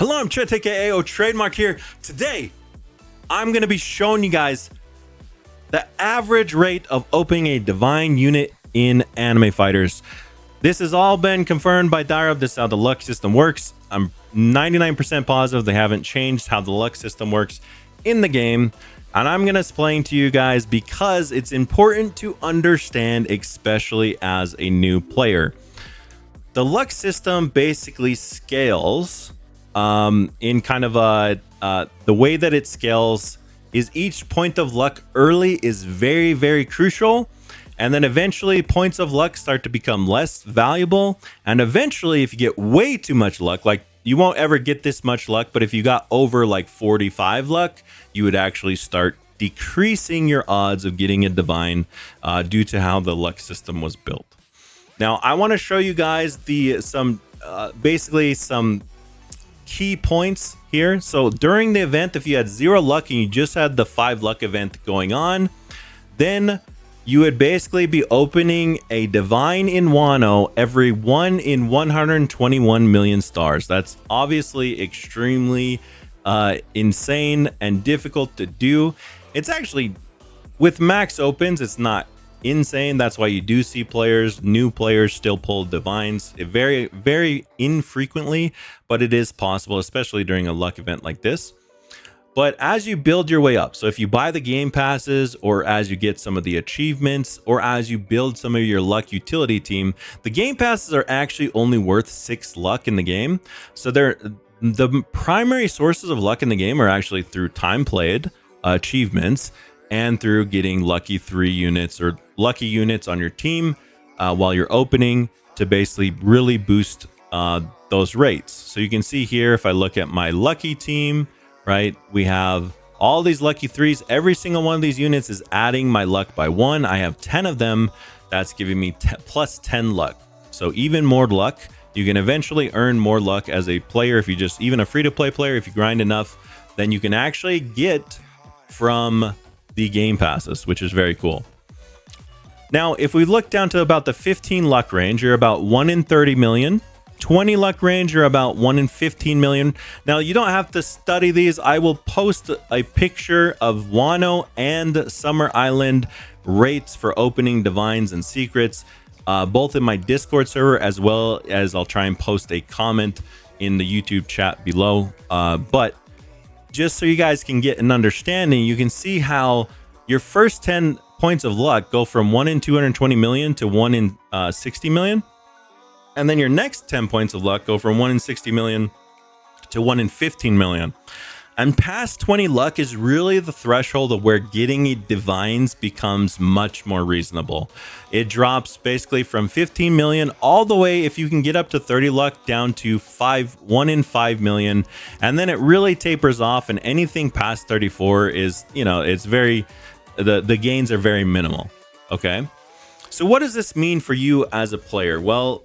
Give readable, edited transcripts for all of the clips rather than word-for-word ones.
Hello, I'm Chet, aka Trademark here. Today, I'm going to be showing you guys the average rate of opening a divine unit in Anime Fighters. This has all been confirmed by Dire. This is how the luck system works. I'm 99% positive they haven't changed how the luck system works in the game. And I'm going to explain to you guys because it's important to understand, especially as a new player. The luck system basically scales in kind of the way that it scales is each point of luck early is very, very crucial. And then eventually points of luck start to become less valuable. And eventually, if you get way too much luck, like you won't ever get this much luck, but if you got over like 45 luck, you would actually start decreasing your odds of getting a divine due to how the luck system was built. Now, I want to show you guys basically some key points here. So during the event, if you had 0 luck and you just had the 5 luck event going on, then you would basically be opening a divine in Wano every 1 in 121 million stars. That's obviously extremely insane and difficult to do. It's actually, with max opens, it's not insane. That's why you do see new players still pull divines very, very infrequently, but it is possible, especially during a luck event like this. But as you build your way up, so if you buy the game passes, or as you get some of the achievements, or as you build some of your luck utility team, the game passes are actually only worth 6 luck in the game. So the primary sources of luck in the game are actually through time played, achievements, and through getting lucky 3 units or lucky units on your team while you're opening to basically really boost those rates. So you can see here, if I look at my lucky team, right, we have all these lucky 3s. Every single one of these units is adding my luck by 1. I have 10 of them. That's giving me plus 10 luck. So even more luck. You can eventually earn more luck as a player. If you just, even a free-to-play player, if you grind enough, then you can actually get from the game passes, which is very cool. Now, if we look down to about the 15 luck range, you're about 1 in 30 million. 20 luck range, you're about 1 in 15 million. Now, you don't have to study these. I will post a picture of Wano and Summer Island rates for opening divines and secrets, both in my Discord server, as well as I'll try and post a comment in the YouTube chat below. But just so you guys can get an understanding, you can see how your first 10 points of luck go from 1 in 220 million to 1 in 60 million. And then your next 10 points of luck go from 1 in 60 million to 1 in 15 million. And past 20 luck is really the threshold of where getting divines becomes much more reasonable. It drops basically from 15 million all the way, if you can get up to 30 luck, down to 1 in 5 million. And then it really tapers off, and anything past 34 is, it's very, the gains are very minimal. Okay. So what does this mean for you as a player? Well,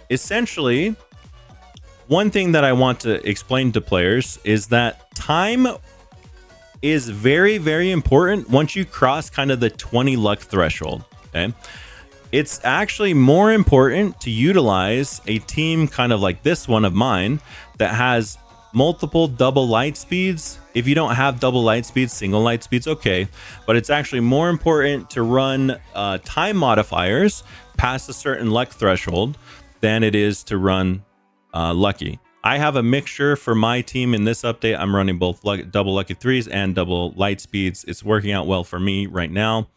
essentially, one thing that I want to explain to players is that time is very, very important once you cross kind of the 20 luck threshold. Okay. It's actually more important to utilize a team kind of like this one of mine that has multiple double light speeds. If you don't have double light speeds, single light speeds, okay. But it's actually more important to run time modifiers past a certain luck threshold than it is to run lucky. I have a mixture for my team in this update. I'm running both double lucky 3s and double light speeds. It's working out well for me right now.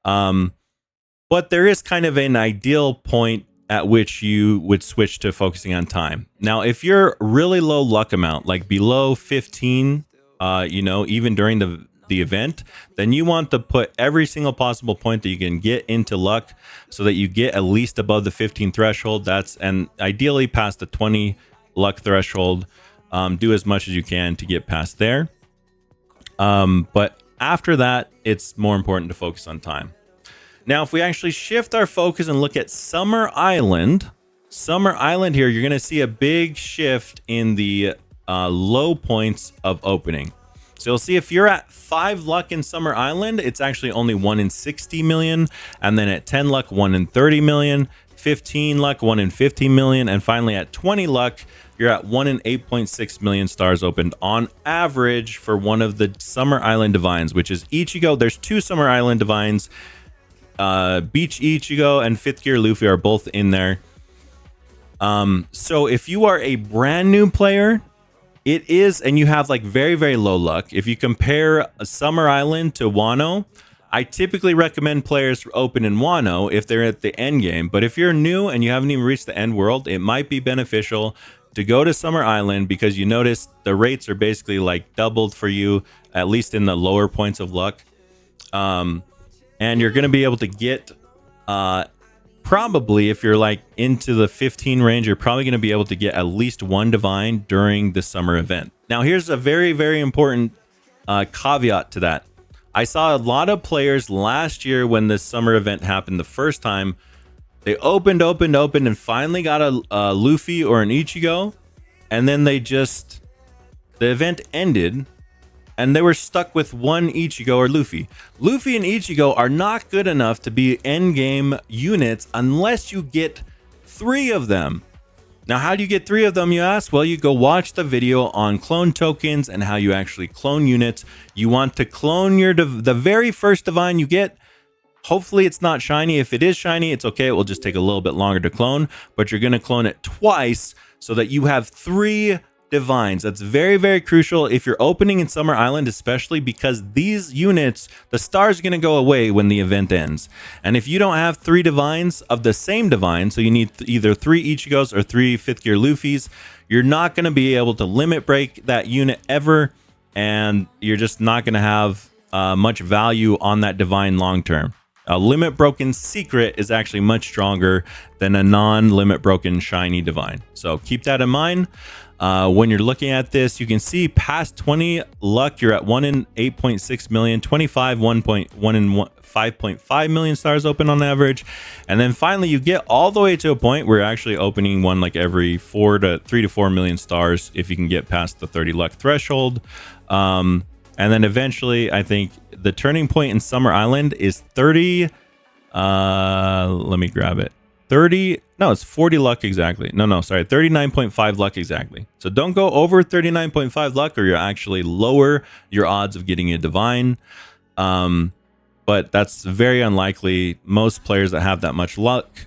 But there is kind of an ideal point at which you would switch to focusing on time. Now, if you're really low luck amount, like below 15, even during the event, then you want to put every single possible point that you can get into luck so that you get at least above the 15 threshold. And ideally past the 20 luck threshold. Do as much as you can to get past there. But after that, it's more important to focus on time. Now, if we actually shift our focus and look at Summer Island here, you're going to see a big shift in the low points of opening. So you'll see if you're at 5 luck in Summer Island, it's actually only 1 in 60 million. And then at 10 luck, 1 in 30 million. 15 luck, 1 in 15 million, and finally at 20 luck, you're at 1 in 8.6 million stars opened on average for one of the Summer Island Divines, which is Ichigo. There's 2 Summer Island Divines. Beach Ichigo and 5th Gear Luffy are both in there. So if you are a brand new player, it is, and you have like very, very low luck. If you compare a Summer Island to Wano, I typically recommend players open in Wano if they're at the end game. But if you're new and you haven't even reached the end world, it might be beneficial to go to Summer Island, because you notice the rates are basically like doubled for you, at least in the lower points of luck. And you're going to be able to get, probably if you're like into the 15 range, you're probably going to be able to get at least 1 divine during the summer event. Now, here's a very, very important caveat to that. I saw a lot of players last year when this summer event happened the first time. They opened, and finally got a Luffy or an Ichigo. And then the event ended, and they were stuck with 1 Ichigo or Luffy. Luffy and Ichigo are not good enough to be endgame units unless you get 3 of them. Now, how do you get 3 of them, you ask? Well, you go watch the video on clone tokens and how you actually clone units. You want to clone the very first divine you get. Hopefully it's not shiny. If it is shiny, it's okay. It will just take a little bit longer to clone, but you're going to clone it twice so that you have 3 divines. That's very, very crucial if you're opening in Summer Island, especially because these units, the stars are going to go away when the event ends. And if you don't have 3 divines of the same divine, so you need either 3 Ichigos or 3 5th Gear Luffys, you're not going to be able to limit break that unit ever, and you're just not going to have much value on that divine long term. A limit broken secret is actually much stronger than a non-limit broken shiny divine. So keep that in mind. When you're looking at this, you can see past 20 luck, you're at 1 in 8.6 million, 25, 1.1 in 5.5 million stars open on average. And then finally, you get all the way to a point where you're actually opening one like every 3 to 4 million stars if you can get past the 30 luck threshold. And then eventually, I think the turning point in Summer Island is 30. Let me grab it. 30. No, it's 40 luck exactly. No, sorry. 39.5 luck exactly. So don't go over 39.5 luck or you'll actually lower your odds of getting a divine. But that's very unlikely. Most players that have that much luck,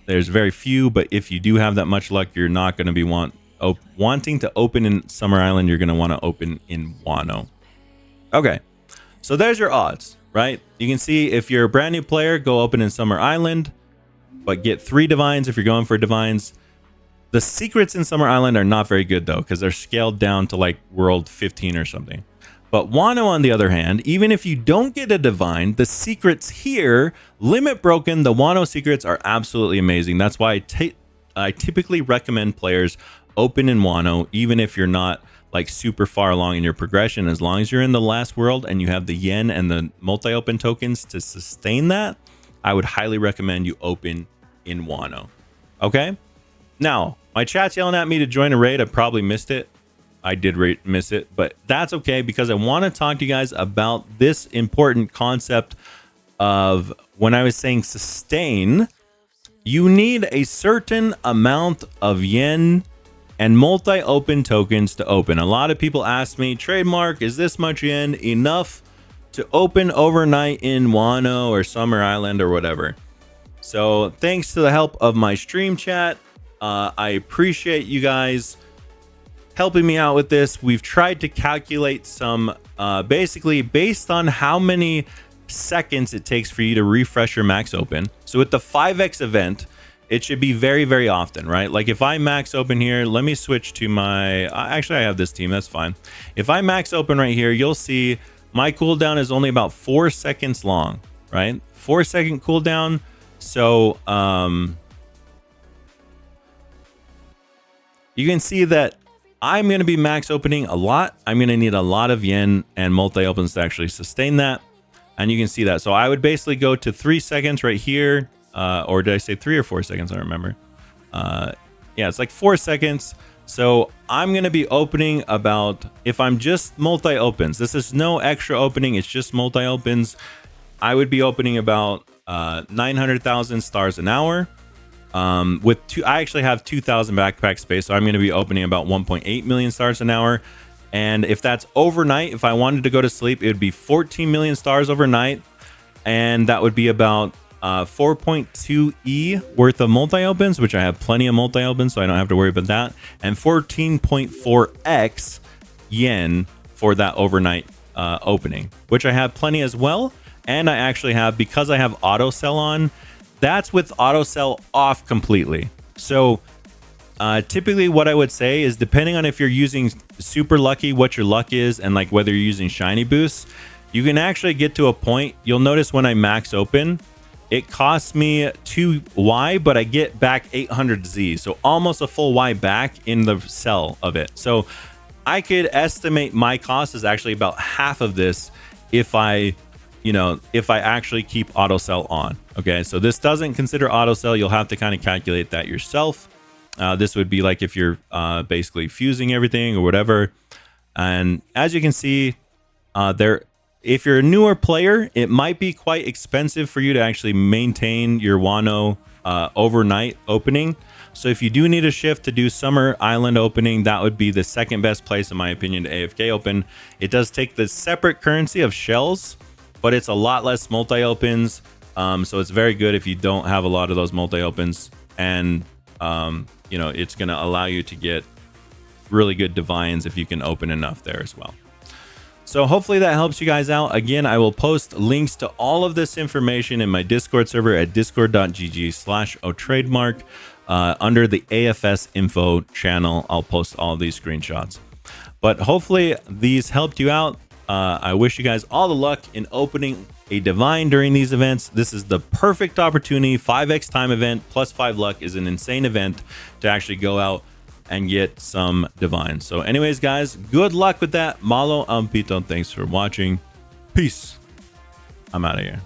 there's very few. But if you do have that much luck, you're not going to be wanting to open in Summer Island. You're going to want to open in Wano. Okay, so there's your odds, right? You can see if you're a brand new player, go open in Summer Island, but get 3 divines if you're going for divines. The secrets in Summer Island are not very good though, because they're scaled down to like world 15 or something. But Wano, on the other hand, even if you don't get a divine, the secrets here, limit broken, the Wano secrets are absolutely amazing. That's why I typically recommend players open in Wano, even if you're not like super far along in your progression. As long as you're in the last world and you have the yen and the multi-open tokens to sustain that, I would highly recommend you open in Wano. Okay, now my chat's yelling at me to join a raid. I probably missed it. I did miss it, but that's okay, because I want to talk to you guys about this important concept of, when I was saying sustain, you need a certain amount of yen and multi-open tokens to open. A lot of people ask me, Trademark, is this much yen enough to open overnight in Wano or Summer Island or whatever? So thanks to the help of my stream chat, I appreciate you guys helping me out with this. We've tried to calculate some, basically based on how many seconds it takes for you to refresh your max open. So with the 5x event, it should be very, very often, right? Like if I max open here, let me switch to my, actually I have this team, that's fine. If I max open right here, you'll see my cooldown is only about 4 seconds long, right? 4-second cooldown. So you can see that I'm going to be max opening a lot. I'm going to need a lot of yen and multi-opens to actually sustain that. And you can see that. So I would basically go to 3 seconds right here. Or did I say 3 or 4 seconds? I don't remember. Yeah, it's like 4 seconds. So I'm going to be opening about, if I'm just multi-opens, this is no extra opening, it's just multi-opens, I would be opening about 900,000 stars an hour. I actually have 2,000 backpack space, so I'm going to be opening about 1.8 million stars an hour. And if that's overnight, if I wanted to go to sleep, it would be 14 million stars overnight, and that would be about 4.2 E worth of multi-opens, which I have plenty of multi-opens, so I don't have to worry about that, and 14.4x yen for that overnight opening, which I have plenty as well. And I actually have, because I have auto sell on, that's with auto sell off completely. So typically what I would say is, depending on if you're using super lucky, what your luck is, and like whether you're using shiny boosts, you can actually get to a point. You'll notice when I max open, it costs me 2 Y, but I get back 800 Z. So almost a full Y back in the sell of it. So I could estimate my cost is actually about half of this if I actually keep auto sell on. Okay, so this doesn't consider auto sell. You'll have to kind of calculate that yourself. This would be like if you're basically fusing everything or whatever. And as you can see, if you're a newer player, it might be quite expensive for you to actually maintain your Wano overnight opening. So if you do need a shift to do summer island opening, that would be the second best place, in my opinion, to AFK open. It does take the separate currency of shells, but it's a lot less multi-opens. So it's very good if you don't have a lot of those multi-opens. And, it's going to allow you to get really good divines if you can open enough there as well. So hopefully that helps you guys out. Again, I will post links to all of this information in my Discord server at discord.gg/otrademark. Under the AFS info channel, I'll post all these screenshots. But hopefully these helped you out. I wish you guys all the luck in opening a divine during these events. This is the perfect opportunity. 5x time event plus 5 luck is an insane event to actually go out and get some divines. So anyways, guys, good luck with that. Malo Ampito, thanks for watching. Peace. I'm out of here.